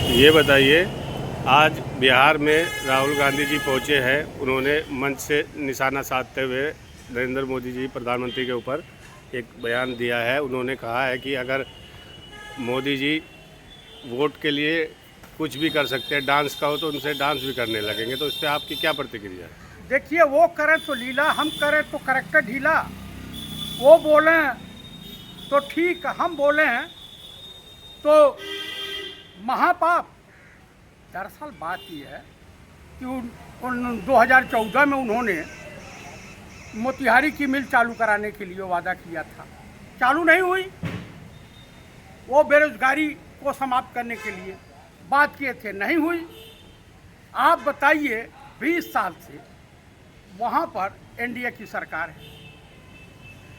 ये बताइए, आज बिहार में राहुल गांधी जी पहुंचे हैं। उन्होंने मंच से निशाना साधते हुए नरेंद्र मोदी जी प्रधानमंत्री के ऊपर एक बयान दिया है। उन्होंने कहा है कि अगर मोदी जी वोट के लिए कुछ भी कर सकते हैं, डांस का हो तो उनसे डांस भी करने लगेंगे। तो इस पर आपकी क्या प्रतिक्रिया है? देखिए, वो करें तो लीला, हम करें तो करेक्टर ढीला। वो बोले तो ठीक, हम बोले हैं तो महापाप। दरअसल बात यह है कि उन 2014 में उन्होंने मोतिहारी की मिल चालू कराने के लिए वादा किया था, चालू नहीं हुई। वो बेरोजगारी को समाप्त करने के लिए बात किए थे, नहीं हुई। आप बताइए, 20 साल से वहाँ पर एनडीए की सरकार है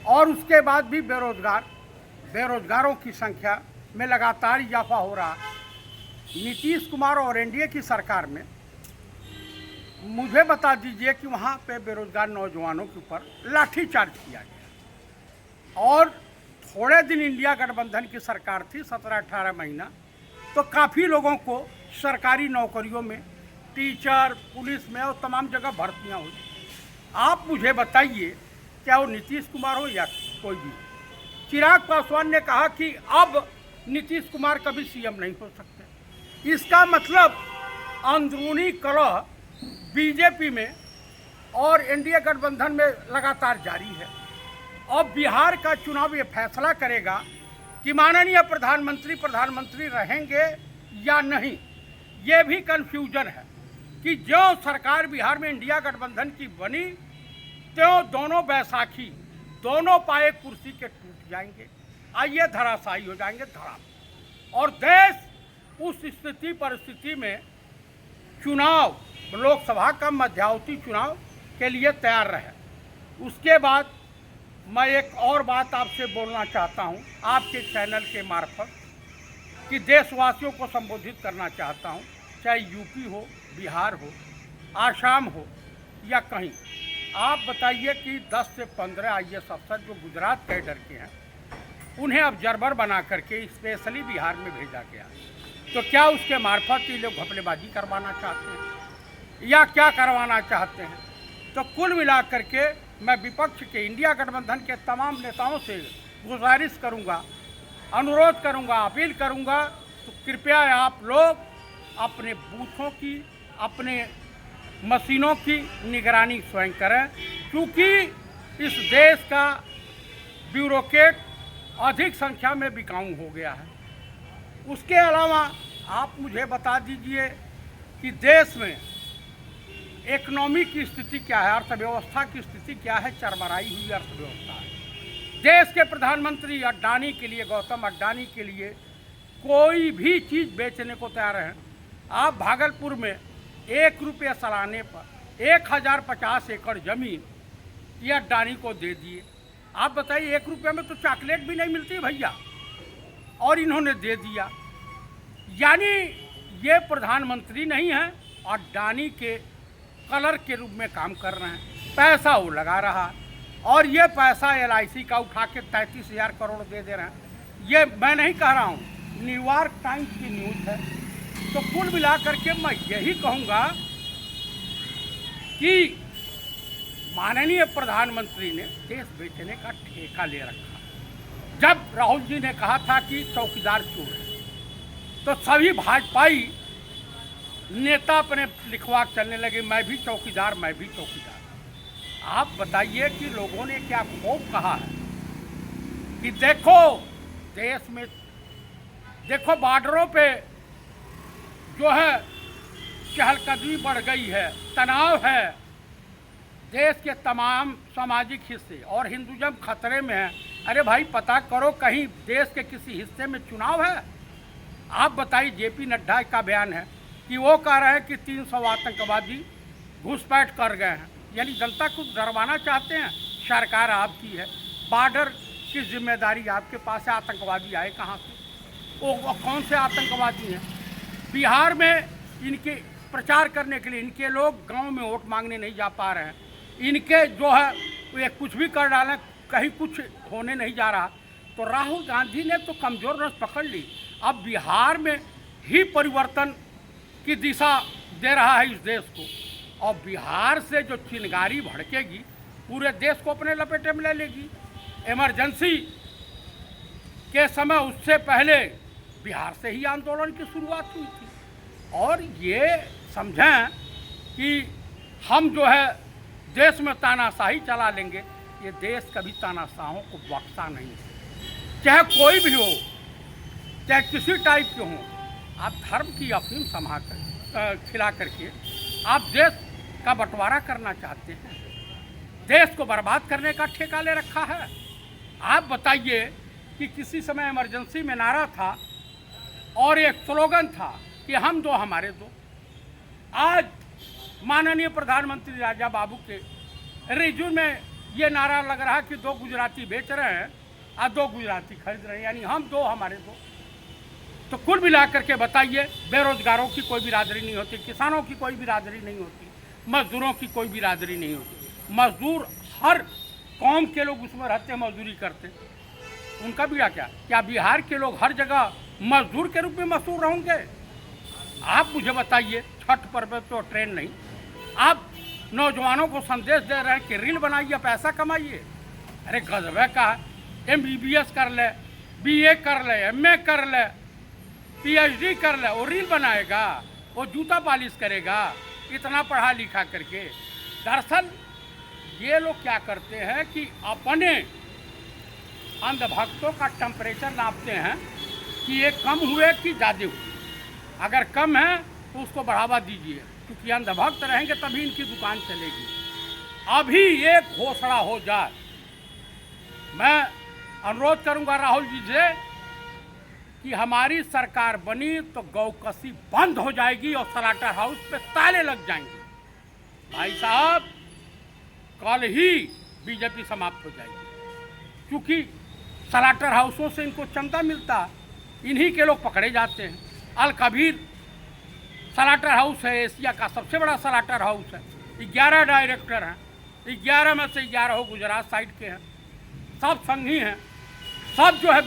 और उसके बाद भी बेरोजगारों की संख्या में लगातार इजाफा हो रहा है। नीतीश कुमार और एनडीए की सरकार में मुझे बता दीजिए कि वहाँ पे बेरोजगार नौजवानों के ऊपर लाठीचार्ज किया गया। और थोड़े दिन इंडिया गठबंधन की सरकार थी, 17-18 महीना, तो काफ़ी लोगों को सरकारी नौकरियों में, टीचर, पुलिस में और तमाम जगह भर्तियाँ हुई। आप मुझे बताइए, क्या वो नीतीश कुमार हो या कोई भी। चिराग पासवान ने कहा कि अब नीतीश कुमार कभी सीएम नहीं हो सकते। इसका मतलब अंदरूनी कलह बीजेपी में और एनडीए गठबंधन में लगातार जारी है। अब बिहार का चुनाव ये फैसला करेगा कि माननीय प्रधानमंत्री रहेंगे या नहीं। ये भी कन्फ्यूजन है कि जो सरकार बिहार में इंडिया गठबंधन की बनी, त्यों दोनों बैसाखी, दोनों पाए कुर्सी के टूट जाएंगे, आइए धराशायी हो जाएंगे धराम। और देश उस परिस्थिति में चुनाव, लोकसभा का मध्यावधि चुनाव के लिए तैयार रहे। उसके बाद मैं एक और बात आपसे बोलना चाहता हूं, आपके चैनल के मार्फत, कि देशवासियों को संबोधित करना चाहता हूं, चाहे यूपी हो, बिहार हो, आसाम हो या कहीं। आप बताइए कि 10 से 15 आईएएस अफसर जो गुजरात कैडर के हैं, उन्हें ऑब्जर्वर बना करके स्पेशली बिहार में भेजा गया। तो क्या उसके मार्फत ये लोग घपलेबाजी करवाना चाहते हैं या क्या करवाना चाहते हैं? तो कुल मिलाकर के मैं विपक्ष के, इंडिया गठबंधन के तमाम नेताओं से गुजारिश करूंगा, अनुरोध करूंगा, अपील करूंगा, तो कृपया आप लोग अपने बूथों की, अपने मशीनों की निगरानी स्वयं करें, क्योंकि इस देश का ब्यूरोक्रेट अधिक संख्या में बिकाऊ हो गया है। उसके अलावा आप मुझे बता दीजिए कि देश में इकोनॉमी की स्थिति क्या है, अर्थव्यवस्था की स्थिति क्या है। चरमराई हुई अर्थव्यवस्था है। देश के प्रधानमंत्री अडानी के लिए, गौतम अडानी के लिए कोई भी चीज़ बेचने को तैयार हैं। आप भागलपुर में 1 रुपये सालाने पर 1050 एकड़ जमीन ये अडानी को दे दिए। आप बताइए, 1 रुपये में तो चॉकलेट भी नहीं मिलती भैया, और इन्होंने दे दिया। यानी ये प्रधानमंत्री नहीं हैं, अडानी के कलर के रूप में काम कर रहे हैं। पैसा वो लगा रहा, और ये पैसा LIC का उठा के 33,000 करोड़ दे रहे हैं। ये मैं नहीं कह रहा हूँ, न्यूयॉर्क टाइम्स की न्यूज़ है। तो कुल मिलाकर के मैं यही कहूँगा कि माननीय प्रधानमंत्री ने देश बेचने का ठेका ले रखा। जब राहुल जी ने कहा था कि चौकीदार चोर है, तो सभी भाजपाई नेता अपने लिखवा चलने लगे, मैं भी चौकीदार, मैं भी चौकीदार। आप बताइए कि लोगों ने क्या खूब कहा है कि देखो देश में, देखो बॉर्डरों पे जो है चहलकदमी बढ़ गई है, तनाव है, देश के तमाम सामाजिक हिस्से और हिंदुज़म खतरे में है। अरे भाई, पता करो कहीं देश के किसी हिस्से में चुनाव है? आप बताइए, JP नड्डा का बयान है कि वो कह रहे हैं कि 300 आतंकवादी घुसपैठ कर गए हैं। यानी जनता को डरवाना चाहते हैं। सरकार आपकी है, बॉर्डर की जिम्मेदारी आपके पास है। आतंकवादी आए कहाँ से? वो कौन से आतंकवादी हैं? बिहार में इनके प्रचार करने के लिए इनके लोग गांव में वोट मांगने नहीं जा पा रहे हैं। इनके जो है ये कुछ भी कर डालें, कहीं कुछ होने नहीं जा रहा। तो राहुल गांधी ने तो कमज़ोर नस पकड़ ली। अब बिहार में ही परिवर्तन की दिशा दे रहा है इस देश को। और बिहार से जो चिंगारी भड़केगी पूरे देश को अपने लपेटे में ले लेगी। इमरजेंसी के समय उससे पहले बिहार से ही आंदोलन की शुरुआत हुई थी। और ये समझें कि हम जो है देश में तानाशाही चला लेंगे, ये देश कभी तानाशाहों को बख्शा नहीं है। चाहे कोई भी हो, चाहे किसी टाइप के हों, आप धर्म की अफीम खिला करके आप देश का बंटवारा करना चाहते हैं, देश को बर्बाद करने का ठेका ले रखा है। आप बताइए कि किसी समय इमरजेंसी में नारा था और एक स्लोगन था कि हम दो हमारे दो। आज माननीय प्रधानमंत्री राजा बाबू के रिज्यूम में ये नारा लग रहा कि 2 गुजराती बेच रहे हैं और 2 गुजराती खरीद रहे हैं, यानी हम दो हमारे दो। तो कुल मिलाकर के बताइए, बेरोजगारों की कोई बिरादरी नहीं होती, किसानों की कोई बिरादरी नहीं होती, मजदूरों की कोई बिरादरी नहीं होती। मजदूर हर कौम के लोग उसमें रहते, मजदूरी करते, उनका भी क्या बिहार के लोग हर जगह मजदूर के रूप में मशहूर होंगे? आप मुझे बताइए, छठ पर्व तो ट्रेन नहीं, आप नौजवानों को संदेश दे रहे हैं कि रील बनाइए, पैसा कमाइए। अरे गजब है का, MBBS कर ले, BA कर ले, MA कर ले, PhD कर ले, वो रील बनाएगा, वो जूता पालिश करेगा इतना पढ़ा लिखा करके। दरअसल ये लोग क्या करते हैं कि अपने अंधभक्तों का टेम्परेचर नापते हैं कि ये कम हुए कि ज़्यादा हुए। अगर कम है तो उसको बढ़ावा दीजिए, क्योंकि अंधभक्त रहेंगे तभी इनकी दुकान चलेगी। अभी ये घोषणा हो जाए, मैं अनुरोध करूंगा राहुल जी से कि हमारी सरकार बनी तो गौकसी बंद हो जाएगी और स्लाटर हाउस पे ताले लग जाएंगे। भाई साहब, कल ही बीजेपी समाप्त हो जाएगी, क्योंकि स्लाटर हाउसों से इनको चंदा मिलता, इन्हीं के लोग पकड़े जाते हैं। अल कबीर स्लाटर हाउस है, एशिया का सबसे बड़ा स्लाटर हाउस है। 11 डायरेक्टर हैं, 11 में से 11 गुजरात साइड के हैं, सब संघी हैं, सब जो है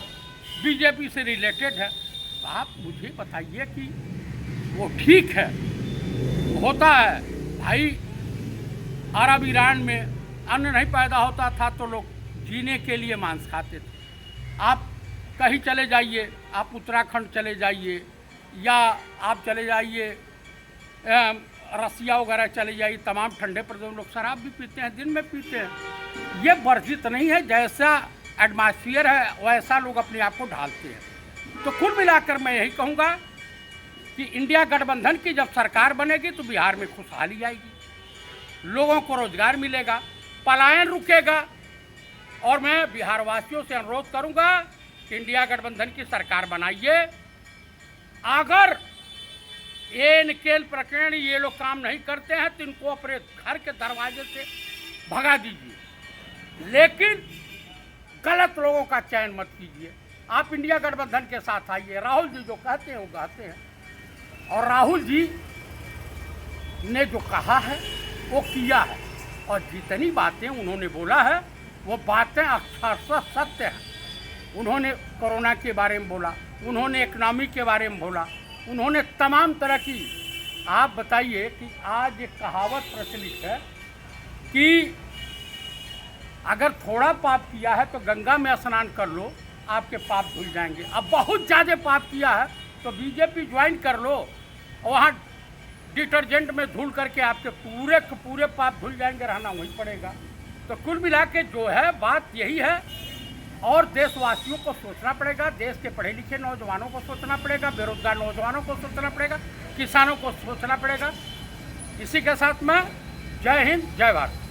बीजेपी से रिलेटेड है। तो आप मुझे बताइए कि वो ठीक है, होता है भाई। अरब ईरान में अन्न नहीं पैदा होता था तो लोग जीने के लिए मांस खाते थे। आप कहीं चले जाइए, आप उत्तराखंड चले जाइए या आप चले जाइए रसिया वगैरह चले जाइए, तमाम ठंडे प्रदेश लोग शराब भी पीते हैं, दिन में पीते हैं। ये वर्जित नहीं है, जैसा एटमॉस्फेयर है वैसा लोग अपने आप को ढालते हैं। तो कुल मिलाकर मैं यही कहूँगा कि इंडिया गठबंधन की जब सरकार बनेगी तो बिहार में खुशहाली आएगी, लोगों को रोजगार मिलेगा, पलायन रुकेगा। और मैं बिहार वासियों से अनुरोध करूँगा कि इंडिया गठबंधन की सरकार बनाइए। अगर ये निकेल प्रकरण ये लोग काम नहीं करते हैं तो इनको अपने घर के दरवाजे से भगा दीजिए, लेकिन गलत लोगों का चयन मत कीजिए। आप इंडिया गठबंधन के साथ आइए। राहुल जी जो कहते हैं वो कहते हैं, और राहुल जी ने जो कहा है वो किया है, और जितनी बातें उन्होंने बोला है वो बातें अक्षरशः सत्य हैं। उन्होंने कोरोना के बारे में बोला, उन्होंने इकनॉमी के बारे में बोला, उन्होंने तमाम तरह की। आप बताइए कि आज एक कहावत प्रचलित है कि अगर थोड़ा पाप किया है तो गंगा में स्नान कर लो, आपके पाप धुल जाएंगे। अब बहुत ज़्यादा पाप किया है तो बीजेपी ज्वाइन कर लो, वहाँ डिटर्जेंट में धुल करके आपके पूरे के पूरे पाप धुल जाएंगे, रहना वहीं पड़ेगा। तो कुल मिला के जो है बात यही है, और देशवासियों को सोचना पड़ेगा, देश के पढ़े लिखे नौजवानों को सोचना पड़ेगा, बेरोजगार नौजवानों को सोचना पड़ेगा, किसानों को सोचना पड़ेगा। इसी के साथ में जय हिंद, जय भारत।